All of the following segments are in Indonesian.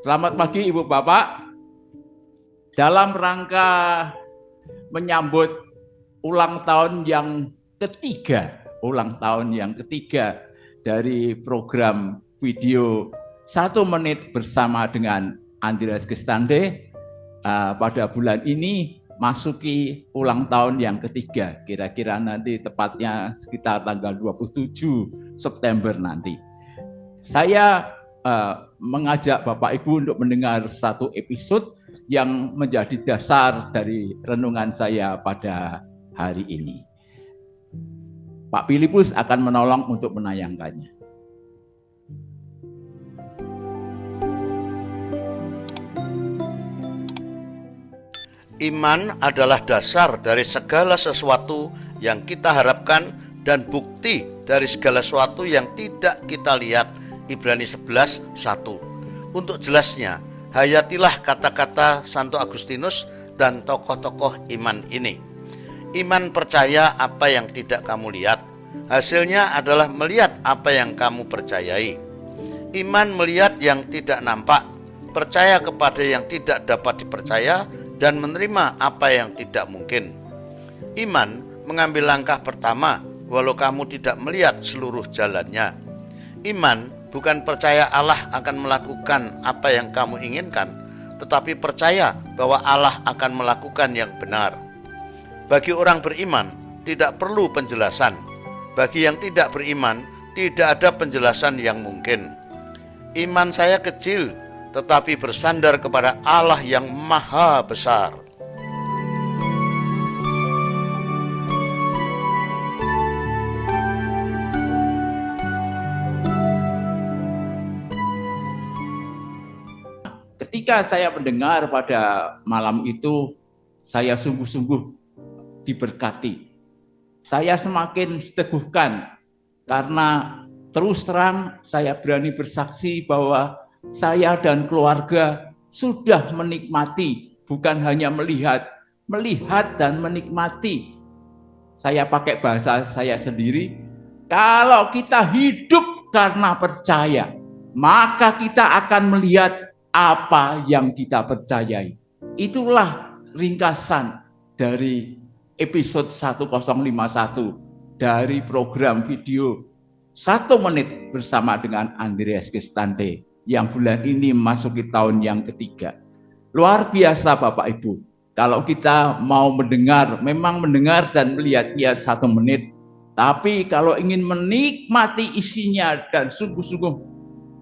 Selamat pagi Ibu Bapak. Dalam rangka menyambut ulang tahun yang ketiga dari program video 1 menit bersama dengan Andreas Gestande, pada bulan ini masuki ulang tahun yang ketiga, kira-kira nanti tepatnya sekitar tanggal 27 September nanti. Saya mengajak Bapak Ibu untuk mendengar satu episode yang menjadi dasar dari renungan saya pada hari ini. Pak Filipus akan menolong untuk menayangkannya. Iman adalah dasar dari segala sesuatu yang kita harapkan dan bukti dari segala sesuatu yang tidak kita lihat. Ibrani 11:1. Untuk jelasnya, hayatilah kata-kata Santo Agustinus dan tokoh-tokoh iman ini. Iman percaya apa yang tidak kamu lihat. Hasilnya adalah melihat apa yang kamu percayai. Iman melihat yang tidak nampak, percaya kepada yang tidak dapat dipercaya, dan menerima apa yang tidak mungkin. Iman mengambil langkah pertama walau kamu tidak melihat seluruh jalannya. Iman bukan percaya Allah akan melakukan apa yang kamu inginkan, tetapi percaya bahwa Allah akan melakukan yang benar. Bagi orang beriman tidak perlu penjelasan. Bagi yang tidak beriman tidak ada penjelasan yang mungkin. Iman saya kecil, tetapi bersandar kepada Allah yang maha besar. Ketika saya mendengar pada malam itu, saya sungguh-sungguh diberkati. Saya semakin diteguhkan karena terus terang saya berani bersaksi bahwa saya dan keluarga sudah menikmati, bukan hanya melihat dan menikmati. Saya pakai bahasa saya sendiri, kalau kita hidup karena percaya, maka kita akan melihat apa yang kita percayai. Itulah ringkasan dari episode 1051 dari program video 1 menit bersama dengan Andreas Gestande yang bulan ini masuki tahun yang ketiga. Luar biasa Bapak Ibu. Kalau kita mau mendengar, memang mendengar dan melihat 1 menit. Tapi kalau ingin menikmati isinya dan sungguh-sungguh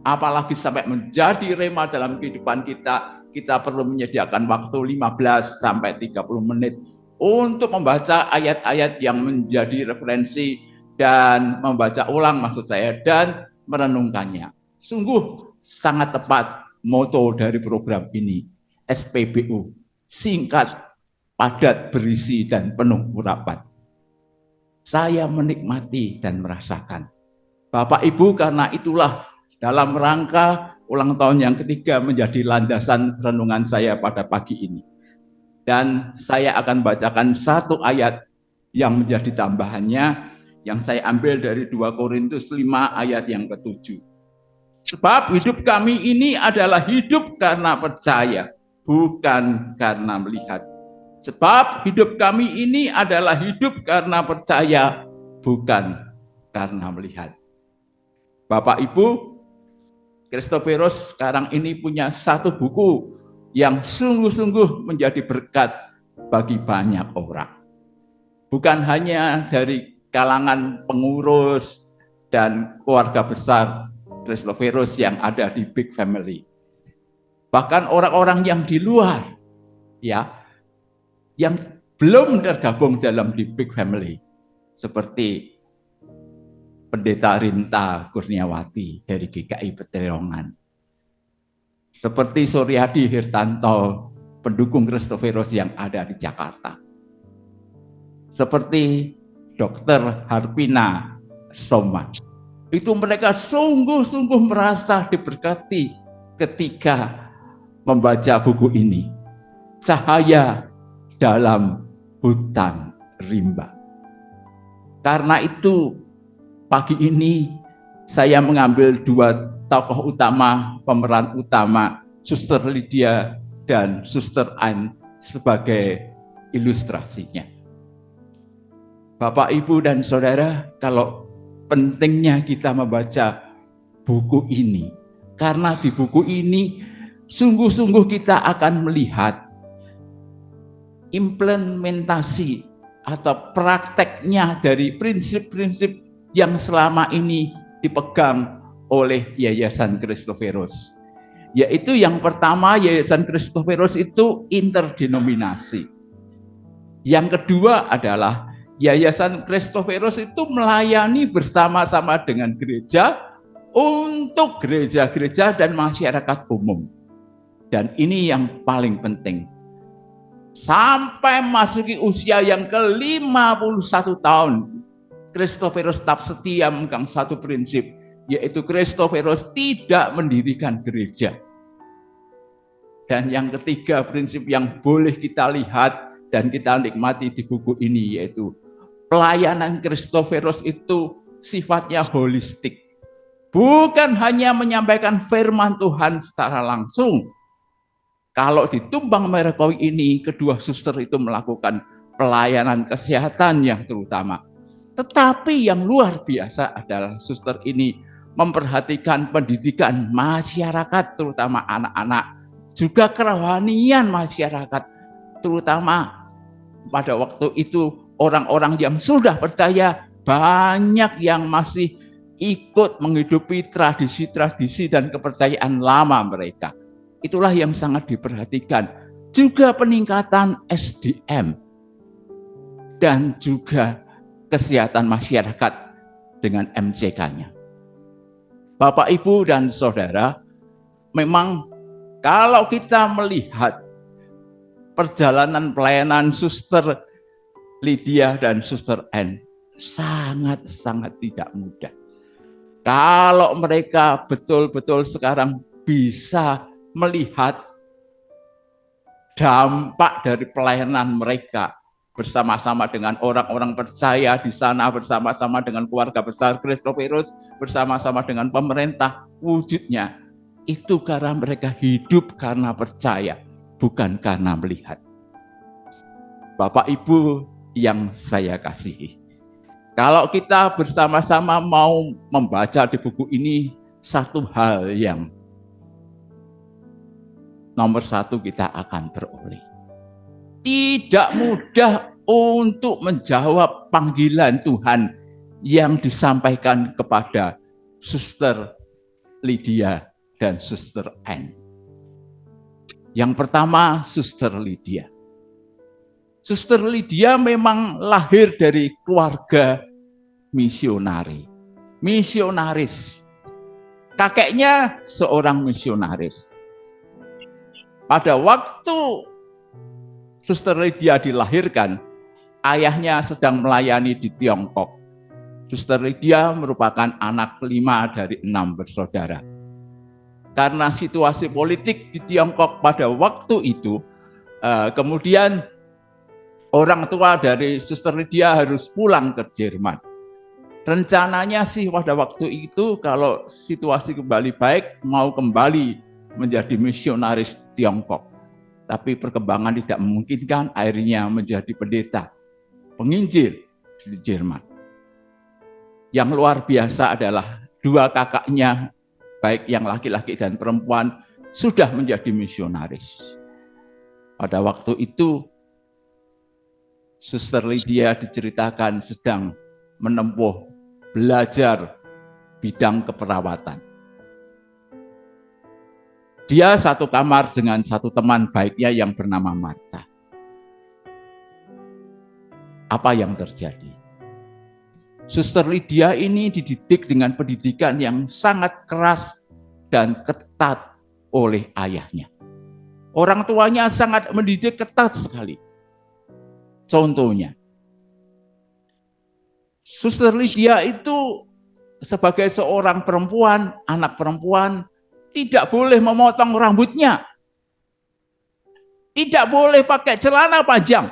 apalagi sampai menjadi rema dalam kehidupan kita, kita perlu menyediakan waktu 15 sampai 30 menit untuk membaca ayat-ayat yang menjadi referensi dan membaca ulang maksud saya dan merenungkannya. Sungguh sangat tepat moto dari program ini, SPBU, singkat, padat, berisi, dan penuh urapan. Saya menikmati dan merasakan. Bapak Ibu, karena itulah dalam rangka ulang tahun yang ketiga menjadi landasan renungan saya pada pagi ini. Dan saya akan bacakan satu ayat yang menjadi tambahannya, yang saya ambil dari 2 Korintus 5 ayat yang ke-7. Sebab hidup kami ini adalah hidup karena percaya, bukan karena melihat. Sebab hidup kami ini adalah hidup karena percaya, bukan karena melihat. Bapak Ibu, Christophorus sekarang ini punya satu buku yang sungguh-sungguh menjadi berkat bagi banyak orang. Bukan hanya dari kalangan pengurus dan keluarga besar Christophorus yang ada di Big Family. Bahkan orang-orang yang di luar, ya, yang belum tergabung dalam di Big Family, seperti Pendeta Rinta Kurniawati dari GKI Peterongan, seperti Suryadi Hirtanto, pendukung Christophorus yang ada di Jakarta, seperti Dr. Harpina Soma. Itu mereka sungguh-sungguh merasa diberkati ketika membaca buku ini, Cahaya dalam Hutan Rimba. Karena itu pagi ini saya mengambil 2 tokoh utama, pemeran utama Suster Lydia dan Suster Anne sebagai ilustrasinya. Bapak, Ibu, dan Saudara, kalau pentingnya kita membaca buku ini, karena di buku ini sungguh-sungguh kita akan melihat implementasi atau prakteknya dari prinsip-prinsip yang selama ini dipegang oleh Yayasan Christophorus. Yaitu yang pertama, Yayasan Christophorus itu interdenominasi. Yang kedua adalah Yayasan Christophorus itu melayani bersama-sama dengan gereja untuk gereja-gereja dan masyarakat umum. Dan ini yang paling penting. Sampai masuki usia yang ke-51 tahun, Christophorus tetap setia memegang satu prinsip, yaitu Christophorus tidak mendirikan gereja. Dan yang ketiga, prinsip yang boleh kita lihat dan kita nikmati di buku ini, yaitu pelayanan Christophorus itu sifatnya holistik. Bukan hanya menyampaikan firman Tuhan secara langsung. Kalau di Tumbang Merekawi ini, kedua suster itu melakukan pelayanan kesehatan yang terutama. Tetapi yang luar biasa adalah suster ini memperhatikan pendidikan masyarakat, terutama anak-anak, juga kerohanian masyarakat, terutama pada waktu itu orang-orang yang sudah percaya, banyak yang masih ikut menghidupi tradisi-tradisi dan kepercayaan lama mereka. Itulah yang sangat diperhatikan. Juga peningkatan SDM dan juga kesehatan masyarakat dengan MCK-nya. Bapak, Ibu, dan Saudara, memang kalau kita melihat perjalanan pelayanan Suster Lydia dan Suster Anne, sangat-sangat tidak mudah. Kalau mereka betul-betul sekarang bisa melihat dampak dari pelayanan mereka bersama-sama dengan orang-orang percaya di sana, bersama-sama dengan keluarga besar Christophorus, bersama-sama dengan pemerintah, wujudnya itu karena mereka hidup karena percaya, bukan karena melihat. Bapak, Ibu yang saya kasihi, kalau kita bersama-sama mau membaca di buku ini, satu hal yang nomor satu kita akan beroleh. Tidak mudah untuk menjawab panggilan Tuhan yang disampaikan kepada Suster Lydia dan Suster Anne. Yang pertama, Suster Lydia. Suster Lydia memang lahir dari keluarga misionaris. Kakeknya seorang misionaris. Pada waktu Suster Lydia dilahirkan, ayahnya sedang melayani di Tiongkok. Suster Lydia merupakan anak kelima dari 6 bersaudara. Karena situasi politik di Tiongkok pada waktu itu, kemudian orang tua dari Suster Lydia harus pulang ke Jerman. Rencananya sih pada waktu itu kalau situasi kembali baik, mau kembali menjadi misionaris Tiongkok. Tapi perkembangan tidak memungkinkan, akhirnya menjadi pendeta, penginjil di Jerman. Yang luar biasa adalah dua kakaknya, baik yang laki-laki dan perempuan, sudah menjadi misionaris. Pada waktu itu, Suster Lydia diceritakan sedang menempuh belajar bidang keperawatan. Dia satu kamar dengan satu teman baiknya yang bernama Martha. Apa yang terjadi? Suster Lydia ini dididik dengan pendidikan yang sangat keras dan ketat oleh ayahnya. Orang tuanya sangat mendidik ketat sekali. Contohnya, Suster Lydia itu sebagai seorang perempuan, anak perempuan, tidak boleh memotong rambutnya. Tidak boleh pakai celana panjang.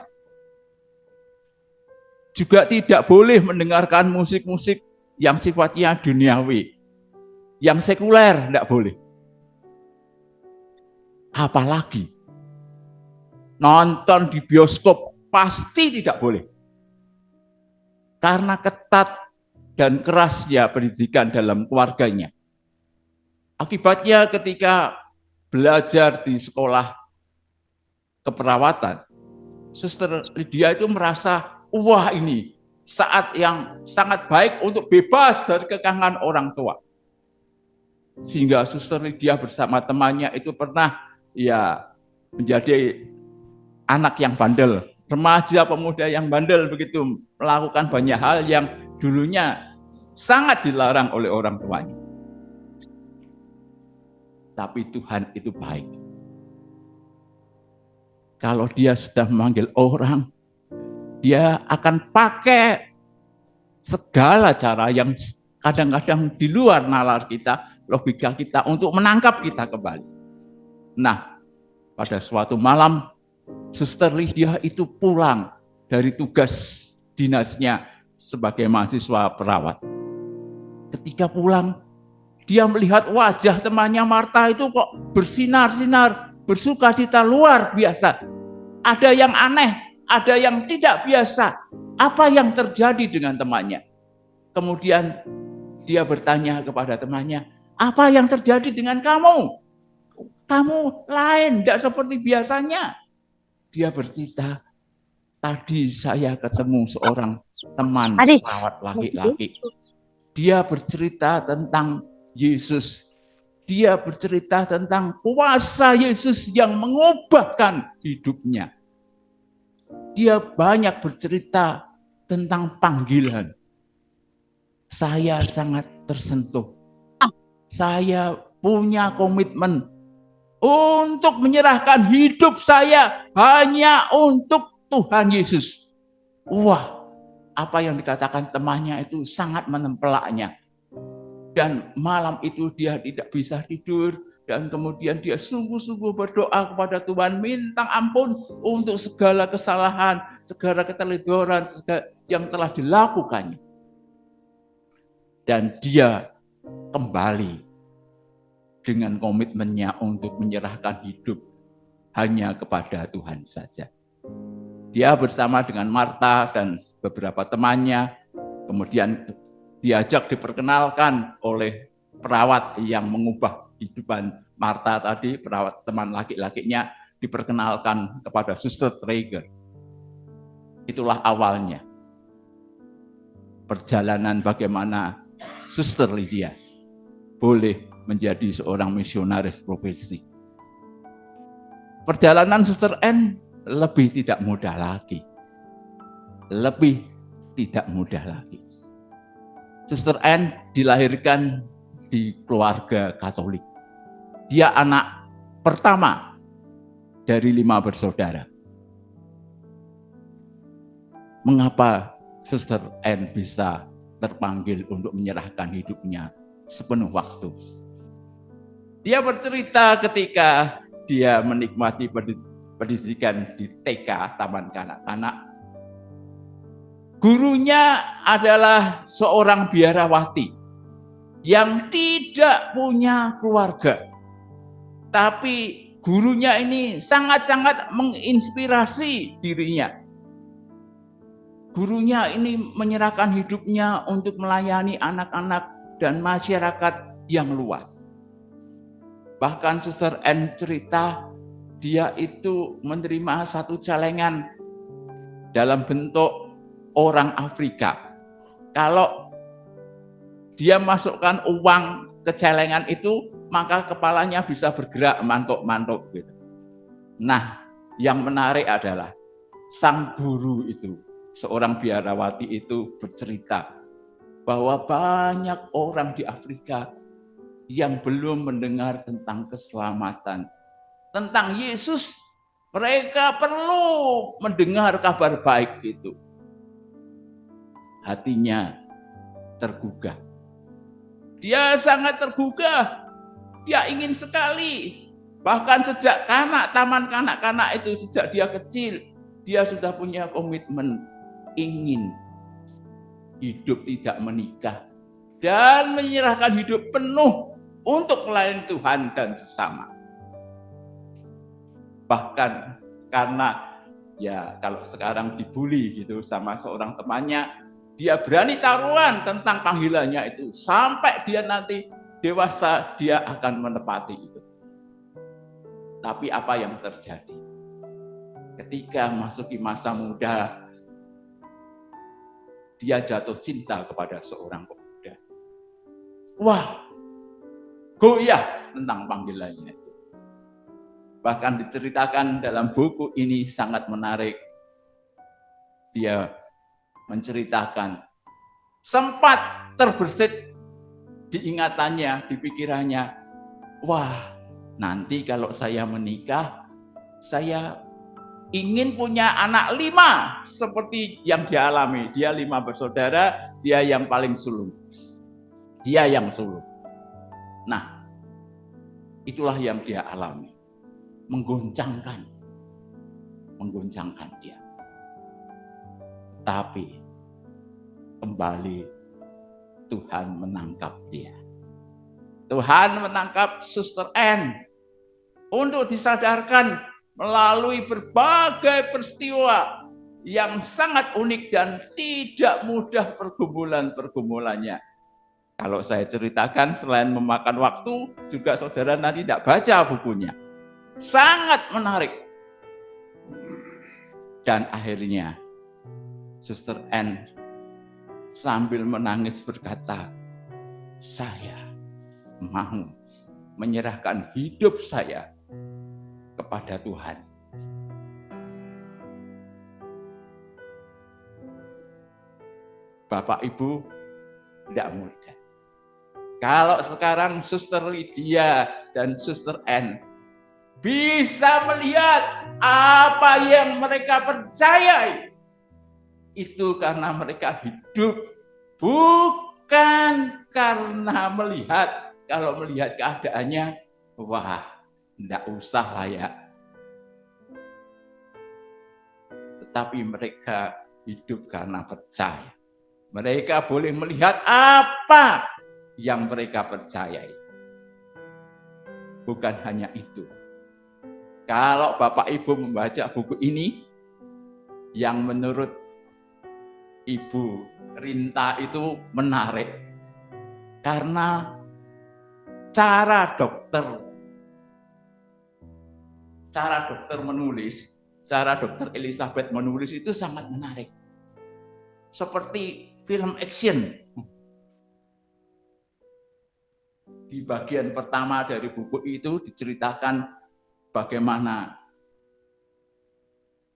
Juga tidak boleh mendengarkan musik-musik yang sifatnya duniawi. Yang sekuler tidak boleh. Apalagi nonton di bioskop pasti tidak boleh. Karena ketat dan kerasnya pendidikan dalam keluarganya. Akibatnya ketika belajar di sekolah keperawatan, Suster Lydia itu merasa, wah ini saat yang sangat baik untuk bebas dari kekangan orang tua. Sehingga Suster Lydia bersama temannya itu pernah menjadi anak yang bandel, remaja pemuda yang bandel begitu, melakukan banyak hal yang dulunya sangat dilarang oleh orang tuanya. Tapi Tuhan itu baik. Kalau dia sudah memanggil orang, dia akan pakai segala cara yang kadang-kadang di luar nalar kita, logika kita, untuk menangkap kita kembali. Nah, pada suatu malam, Suster Lydia itu pulang dari tugas dinasnya sebagai mahasiswa perawat. Ketika pulang, dia melihat wajah temannya Marta itu kok bersinar-sinar, bersukacita luar biasa. Ada yang aneh, ada yang tidak biasa. Apa yang terjadi dengan temannya? Kemudian dia bertanya kepada temannya, apa yang terjadi dengan kamu? Kamu lain, tidak seperti biasanya. Dia bercerita, tadi saya ketemu seorang teman perawat laki-laki. Dia bercerita tentang Yesus. Dia bercerita tentang kuasa Yesus yang mengubahkan hidupnya. Dia banyak bercerita tentang panggilan. Saya sangat tersentuh. Saya punya komitmen untuk menyerahkan hidup saya hanya untuk Tuhan Yesus. Wah, apa yang dikatakan temannya itu sangat menempelaknya. Dan malam itu dia tidak bisa tidur. Dan kemudian dia sungguh-sungguh berdoa kepada Tuhan, minta ampun untuk segala kesalahan, segala keteledoran yang telah dilakukannya. Dan dia kembali dengan komitmennya untuk menyerahkan hidup hanya kepada Tuhan saja. Dia bersama dengan Marta dan beberapa temannya, kemudian diajak diperkenalkan oleh perawat yang mengubah kehidupan Marta tadi, perawat teman laki-lakinya, diperkenalkan kepada Suster Traeger. Itulah awalnya perjalanan bagaimana Suster Lydia boleh menjadi seorang misionaris profesi. Perjalanan Suster N lebih tidak mudah lagi. Lebih tidak mudah lagi. Suster N dilahirkan di keluarga Katolik. Dia anak pertama dari 5 bersaudara. Mengapa Suster N bisa terpanggil untuk menyerahkan hidupnya sepenuh waktu? Dia bercerita ketika dia menikmati pendidikan di TK, Taman Kanak-kanak. Gurunya adalah seorang biarawati yang tidak punya keluarga. Tapi gurunya ini sangat-sangat menginspirasi dirinya. Gurunya ini menyerahkan hidupnya untuk melayani anak-anak dan masyarakat yang luas. Bahkan Suster N cerita, dia itu menerima satu celengan dalam bentuk orang Afrika. Kalau dia masukkan uang ke celengan itu, maka kepalanya bisa bergerak mantuk-mantuk gitu. Nah, yang menarik adalah sang guru itu, seorang biarawati itu bercerita bahwa banyak orang di Afrika yang belum mendengar tentang keselamatan, tentang Yesus. Mereka perlu mendengar kabar baik itu. Hatinya tergugah. Dia sangat tergugah. Dia ingin sekali. Bahkan sejak taman kanak-kanak itu, sejak dia kecil, dia sudah punya komitmen ingin hidup tidak menikah dan menyerahkan hidup penuh untuk melayani Tuhan dan sesama. Bahkan karena ya kalau sekarang dibully gitu sama seorang temannya, dia berani taruhan tentang panggilannya itu. Sampai dia nanti dewasa, dia akan menepati itu. Tapi apa yang terjadi? Ketika masuki masa muda, dia jatuh cinta kepada seorang pemuda. Wah, goyah tentang panggilannya. Bahkan diceritakan dalam buku ini sangat menarik. Dia menceritakan sempat terbersit di ingatannya, di pikirannya. Wah, nanti kalau saya menikah, saya ingin punya anak 5 seperti yang dia alami. Dia 5 bersaudara, dia yang paling sulung. Dia yang sulung. Nah, itulah yang dia alami. Menggoncangkan dia. Tapi kembali Tuhan menangkap dia. Tuhan menangkap Suster N untuk disadarkan melalui berbagai peristiwa yang sangat unik dan tidak mudah pergumulan-pergumulannya. Kalau saya ceritakan selain memakan waktu, juga saudara nanti tidak baca bukunya. Sangat menarik. Dan akhirnya Suster N sambil menangis berkata, saya mau menyerahkan hidup saya kepada Tuhan. Bapak Ibu, tidak mudah. Kalau sekarang Suster Lydia dan Suster N bisa melihat apa yang mereka percayai, itu karena mereka hidup, bukan karena melihat. Kalau melihat keadaannya, wah, tidak usah lah ya. Tetapi mereka hidup karena percaya. Mereka boleh melihat apa yang mereka percayai. Bukan hanya itu. Kalau Bapak Ibu membaca buku ini, yang menurut Ibu Rinta itu menarik. Karena cara dokter menulis, cara dokter Elizabeth menulis itu sangat menarik. Seperti film action. Di bagian pertama dari buku itu diceritakan bagaimana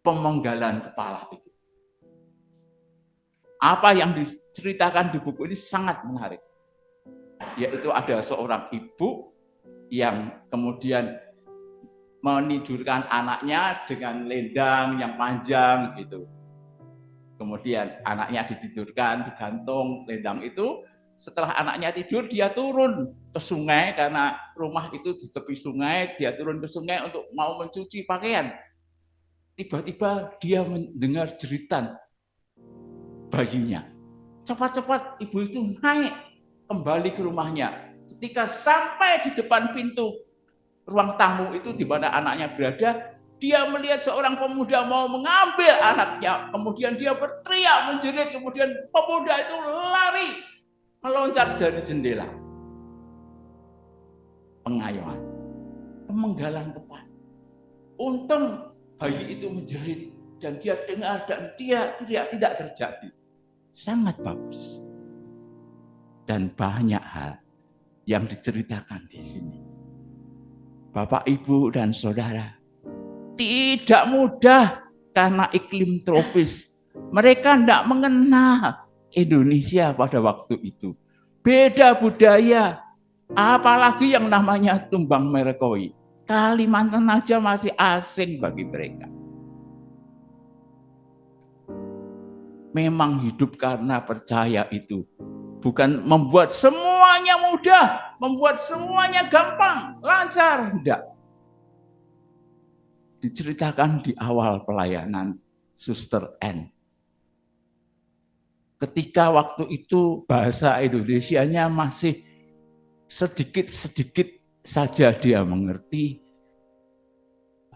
pemenggalan kepala itu. Apa yang diceritakan di buku ini sangat menarik. Yaitu ada seorang ibu yang kemudian menidurkan anaknya dengan lendang yang panjang gitu. Kemudian anaknya ditidurkan, digantung lendang itu. Setelah anaknya tidur, dia turun ke sungai karena rumah itu di tepi sungai. Dia turun ke sungai untuk mau mencuci pakaian. Tiba-tiba dia mendengar jeritan bayinya. Cepat-cepat ibu itu naik kembali ke rumahnya. Ketika sampai di depan pintu ruang tamu itu di mana anaknya berada, dia melihat seorang pemuda mau mengambil anaknya. Kemudian dia berteriak menjerit. Kemudian pemuda itu lari meloncat dari jendela. Pengayuan, pemenggalan kepala. Untung bayi itu menjerit dan dia dengar dan dia tidak terjadi. Sangat bagus. Dan banyak hal yang diceritakan di sini. Bapak, Ibu, dan Saudara, tidak mudah karena iklim tropis. Mereka tidak mengenal Indonesia pada waktu itu. Beda budaya, apalagi yang namanya tumbang merekoi. Kalimantan aja masih asing bagi mereka. Memang hidup karena percaya itu bukan membuat semuanya mudah, membuat semuanya gampang, lancar, tidak. Diceritakan di awal pelayanan Suster N. Ketika waktu itu bahasa Indonesianya masih sedikit-sedikit saja dia mengerti.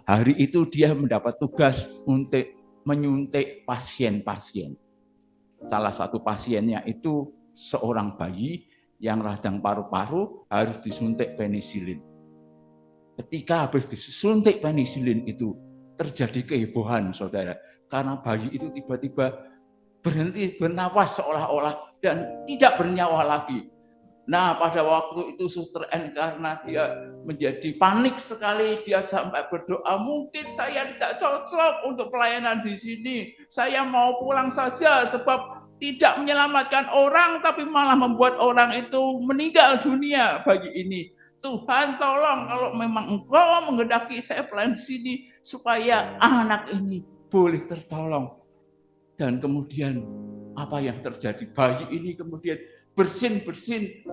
hari itu dia mendapat tugas untuk menyuntik pasien-pasien. Salah satu pasiennya itu seorang bayi yang radang paru-paru harus disuntik penisilin. Ketika habis disuntik penisilin itu terjadi kehebohan, saudara, karena bayi itu tiba-tiba berhenti bernapas seolah-olah dan tidak bernyawa lagi. Nah, pada waktu itu Suster N karena dia menjadi panik sekali, dia sampai berdoa, mungkin saya tidak cocok untuk pelayanan di sini. Saya mau pulang saja sebab tidak menyelamatkan orang, tapi malah membuat orang itu meninggal dunia bagi ini. Tuhan tolong kalau memang Engkau menghendaki saya pelayan di sini, supaya anak ini boleh tertolong. Dan kemudian apa yang terjadi? Bayi ini kemudian bersin-bersin,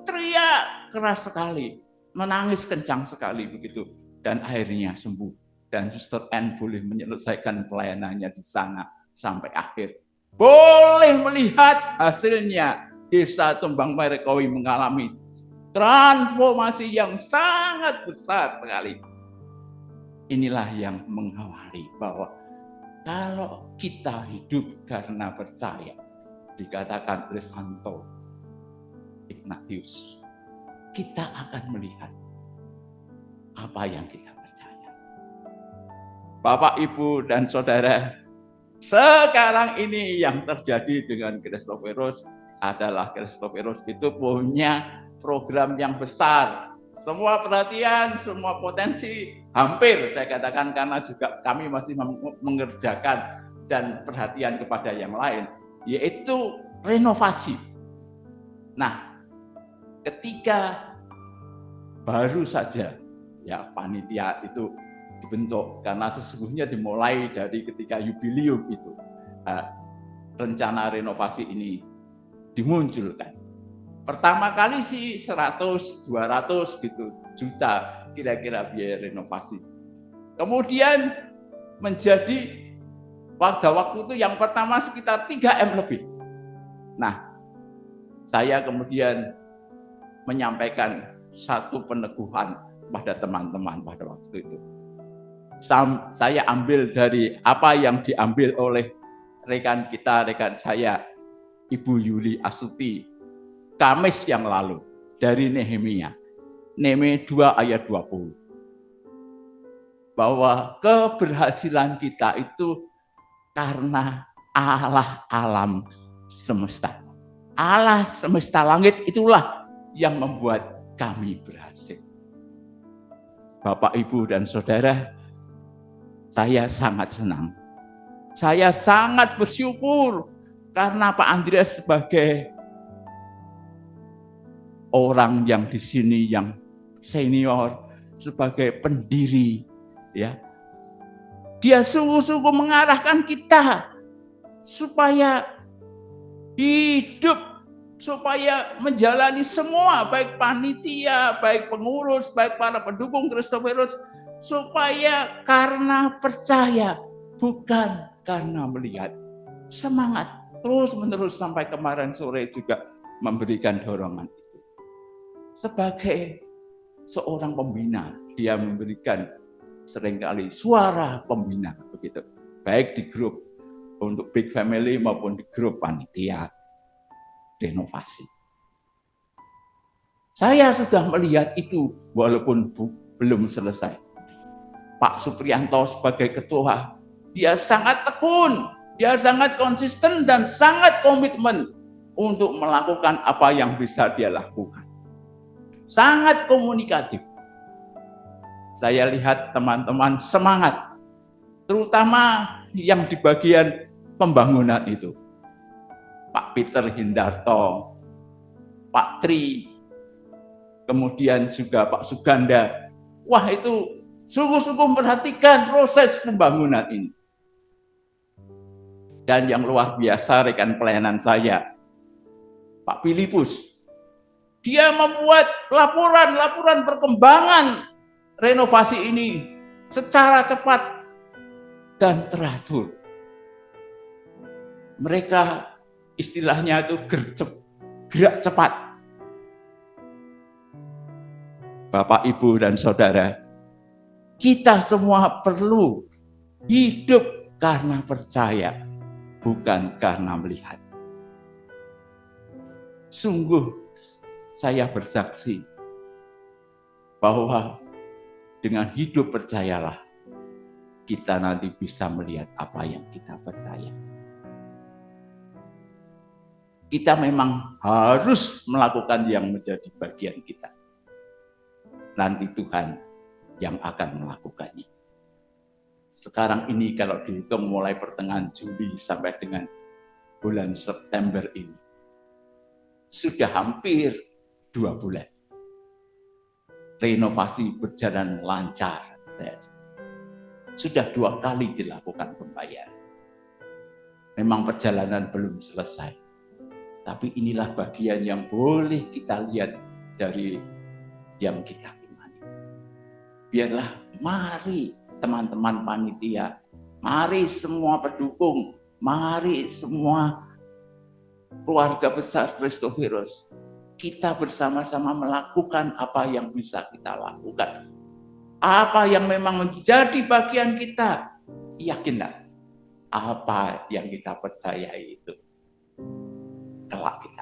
teriak keras sekali, menangis kencang sekali begitu, dan akhirnya sembuh. Dan Suster N boleh menyelesaikan pelayanannya di sana sampai akhir. Boleh melihat hasilnya Desa Tumbang Merekowi mengalami transformasi yang sangat besar sekali. Inilah yang mengawali bahwa kalau kita hidup karena percaya, dikatakan oleh Santo Ignatius, kita akan melihat apa yang kita percaya. Bapak, Ibu, dan Saudara, sekarang ini yang terjadi dengan Christophorus adalah Christophorus itu punya program yang besar. Semua perhatian, semua potensi, hampir saya katakan, karena juga kami masih mengerjakan dan perhatian kepada yang lain, yaitu renovasi. Nah, ketika baru saja ya panitia itu dibentuk, karena sesungguhnya dimulai dari ketika jubilium itu, rencana renovasi ini dimunculkan. Pertama kali sih 100-200 gitu juta kira-kira biaya renovasi. Kemudian menjadi pada waktu itu yang pertama sekitar 3M lebih. Nah, saya kemudian menyampaikan satu peneguhan pada teman-teman pada waktu itu. Saya ambil dari apa yang diambil oleh rekan saya, Ibu Yuli Astuti, Kamis yang lalu dari Nehemia. Nehemia 2 ayat 20. Bahwa keberhasilan kita itu karena Allah alam semesta. Allah semesta langit itulah yang membuat kami berhasil. Bapak, Ibu, dan Saudara, saya sangat senang. Saya sangat bersyukur karena Pak Andreas sebagai orang yang di sini yang senior, sebagai pendiri, ya, dia sungguh-sungguh mengarahkan kita supaya hidup, supaya menjalani semua, baik panitia, baik pengurus, baik para pendukung Christophorus, supaya karena percaya, bukan karena melihat. Semangat terus-menerus sampai kemarin sore juga memberikan dorongan itu. Sebagai seorang pembina, dia memberikan seringkali suara pembina begitu, baik di grup untuk Big Family maupun di grup panitia renovasi. Saya sudah melihat itu walaupun belum selesai. Pak Supriyanto sebagai ketua, dia sangat tekun, dia sangat konsisten dan sangat komitmen untuk melakukan apa yang bisa dia lakukan. Sangat komunikatif. Saya lihat teman-teman semangat, terutama yang di bagian pembangunan itu. Pak Peter Hindarto, Pak Tri, kemudian juga Pak Suganda. Wah, itu sungguh-sungguh memperhatikan proses pembangunan ini. Dan yang luar biasa rekan pelayanan saya, Pak Filipus. Dia membuat laporan perkembangan renovasi ini secara cepat dan teratur. Mereka istilahnya itu gerak cepat. Bapak, Ibu, dan Saudara, Kita semua perlu hidup karena percaya, bukan karena melihat. Sungguh saya bersaksi bahwa dengan hidup percayalah kita nanti bisa melihat apa yang kita percaya. Kita memang harus melakukan yang menjadi bagian kita. Nanti Tuhan yang akan melakukannya. Sekarang ini kalau dihitung mulai pertengahan Juli sampai dengan bulan September ini, sudah hampir 2 bulan. Renovasi berjalan lancar. Sudah 2 kali dilakukan pembayaran. Memang perjalanan belum selesai. Tapi inilah bagian yang boleh kita lihat dari yang kita imani. Biarlah mari teman-teman panitia, mari semua pendukung, mari semua keluarga besar Kristoferus, kita bersama-sama melakukan apa yang bisa kita lakukan. Apa yang memang menjadi bagian kita, yakinlah apa yang kita percaya itu kelak kita